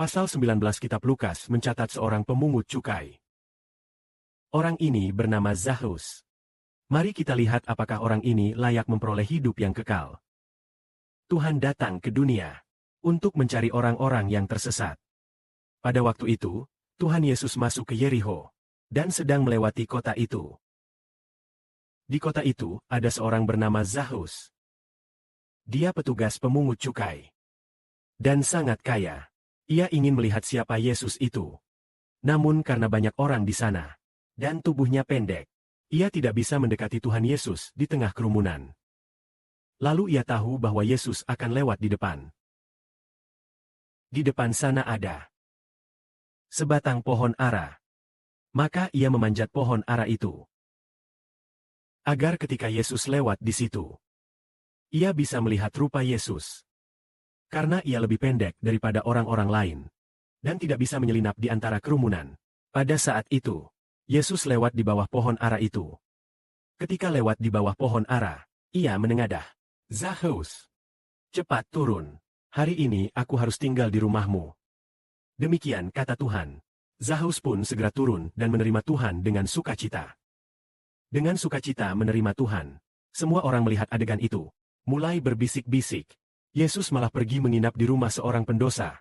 Pasal 19 Kitab Lukas mencatat seorang pemungut cukai. Orang ini bernama Zakheus. Mari kita lihat apakah orang ini layak memperoleh hidup yang kekal. Tuhan datang ke dunia untuk mencari orang-orang yang tersesat. Pada waktu itu, Tuhan Yesus masuk ke Yeriho dan sedang melewati kota itu. Di kota itu, ada seorang bernama Zakheus. Dia petugas pemungut cukai dan sangat kaya. Ia ingin melihat siapa Yesus itu. Namun karena banyak orang di sana dan tubuhnya pendek, ia tidak bisa mendekati Tuhan Yesus di tengah kerumunan. Lalu ia tahu bahwa Yesus akan lewat di depan. Di depan sana ada sebatang pohon ara. Maka ia memanjat pohon ara itu, agar ketika Yesus lewat di situ, ia bisa melihat rupa Yesus. Karena ia lebih pendek daripada orang-orang lain, dan tidak bisa menyelinap di antara kerumunan. Pada saat itu, Yesus lewat di bawah pohon ara itu. Ketika lewat di bawah pohon ara, ia menengadah, "Zakheus, cepat turun. Hari ini aku harus tinggal di rumahmu." Demikian kata Tuhan. Zakheus pun segera turun dan menerima Tuhan dengan sukacita. Dengan sukacita menerima Tuhan, semua orang melihat adegan itu, mulai berbisik-bisik. Yesus malah pergi menginap di rumah seorang pendosa.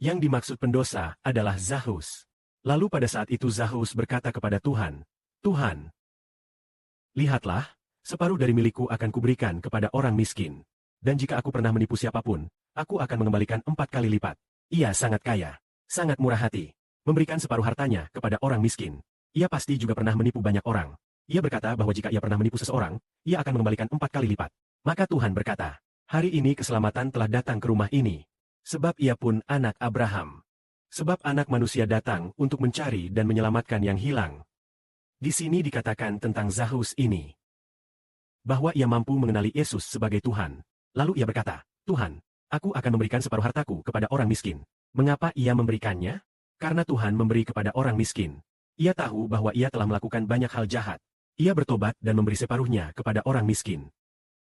Yang dimaksud pendosa adalah Zakheus. Lalu pada saat itu Zakheus berkata kepada Tuhan, "Tuhan, lihatlah, separuh dari milikku akan kuberikan kepada orang miskin. Dan jika aku pernah menipu siapapun, aku akan mengembalikan 4 kali lipat." Ia sangat kaya, sangat murah hati, memberikan separuh hartanya kepada orang miskin. Ia pasti juga pernah menipu banyak orang. Ia berkata bahwa jika ia pernah menipu seseorang, ia akan mengembalikan 4 kali lipat. Maka Tuhan berkata, "Hari ini keselamatan telah datang ke rumah ini, sebab ia pun anak Abraham. Sebab anak manusia datang untuk mencari dan menyelamatkan yang hilang." Di sini dikatakan tentang Zakheus ini, bahwa ia mampu mengenali Yesus sebagai Tuhan. Lalu ia berkata, "Tuhan, aku akan memberikan separuh hartaku kepada orang miskin." Mengapa ia memberikannya? Karena Tuhan memberi kepada orang miskin. Ia tahu bahwa ia telah melakukan banyak hal jahat. Ia bertobat dan memberi separuhnya kepada orang miskin.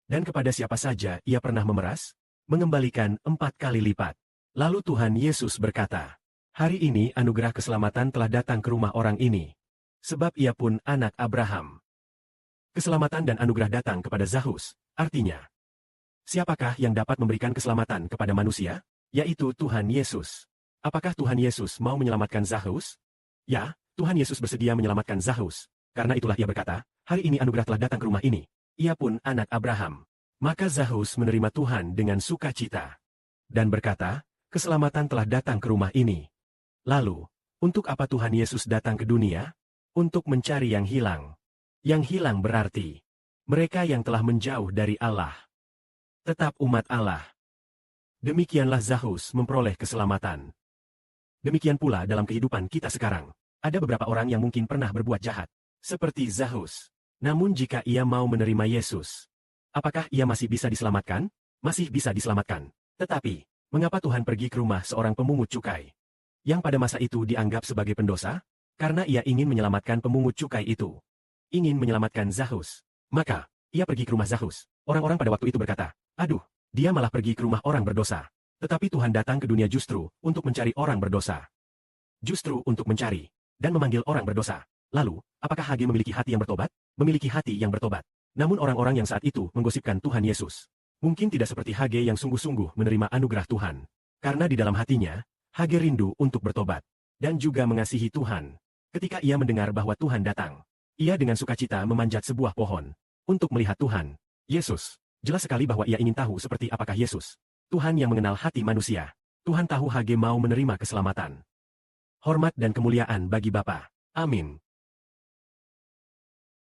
Dan kepada siapa saja ia pernah memeras, mengembalikan 4 kali lipat. Lalu Tuhan Yesus berkata, "Hari ini anugerah keselamatan telah datang ke rumah orang ini, sebab ia pun anak Abraham." Keselamatan dan anugerah datang kepada Zakheus, artinya, siapakah yang dapat memberikan keselamatan kepada manusia? Yaitu Tuhan Yesus. Apakah Tuhan Yesus mau menyelamatkan Zakheus? Ya, Tuhan Yesus bersedia menyelamatkan Zakheus. Karena itulah ia berkata, "Hari ini anugerah telah datang ke rumah ini. Ia pun anak Abraham." Maka Zakheus menerima Tuhan dengan sukacita dan berkata, "Keselamatan telah datang ke rumah ini." Lalu, untuk apa Tuhan Yesus datang ke dunia? Untuk mencari yang hilang. Yang hilang berarti mereka yang telah menjauh dari Allah. Tetap umat Allah. Demikianlah Zakheus memperoleh keselamatan. Demikian pula dalam kehidupan kita sekarang. Ada beberapa orang yang mungkin pernah berbuat jahat, seperti Zakheus. Namun jika ia mau menerima Yesus, apakah ia masih bisa diselamatkan? Masih bisa diselamatkan. Tetapi, mengapa Tuhan pergi ke rumah seorang pemungut cukai, yang pada masa itu dianggap sebagai pendosa? Karena ia ingin menyelamatkan pemungut cukai itu. Ingin menyelamatkan Zakheus. Maka, ia pergi ke rumah Zakheus. Orang-orang pada waktu itu berkata, "Aduh, dia malah pergi ke rumah orang berdosa." Tetapi Tuhan datang ke dunia justru untuk mencari orang berdosa. Justru untuk mencari dan memanggil orang berdosa. Lalu, apakah Hage memiliki hati yang bertobat? Memiliki hati yang bertobat. Namun orang-orang yang saat itu menggosipkan Tuhan Yesus, mungkin tidak seperti Hage yang sungguh-sungguh menerima anugerah Tuhan. Karena di dalam hatinya, Hage rindu untuk bertobat dan juga mengasihi Tuhan. Ketika ia mendengar bahwa Tuhan datang, ia dengan sukacita memanjat sebuah pohon untuk melihat Tuhan Yesus. Jelas sekali bahwa ia ingin tahu seperti apakah Yesus, Tuhan yang mengenal hati manusia. Tuhan tahu Hage mau menerima keselamatan. Hormat dan kemuliaan bagi Bapa. Amin.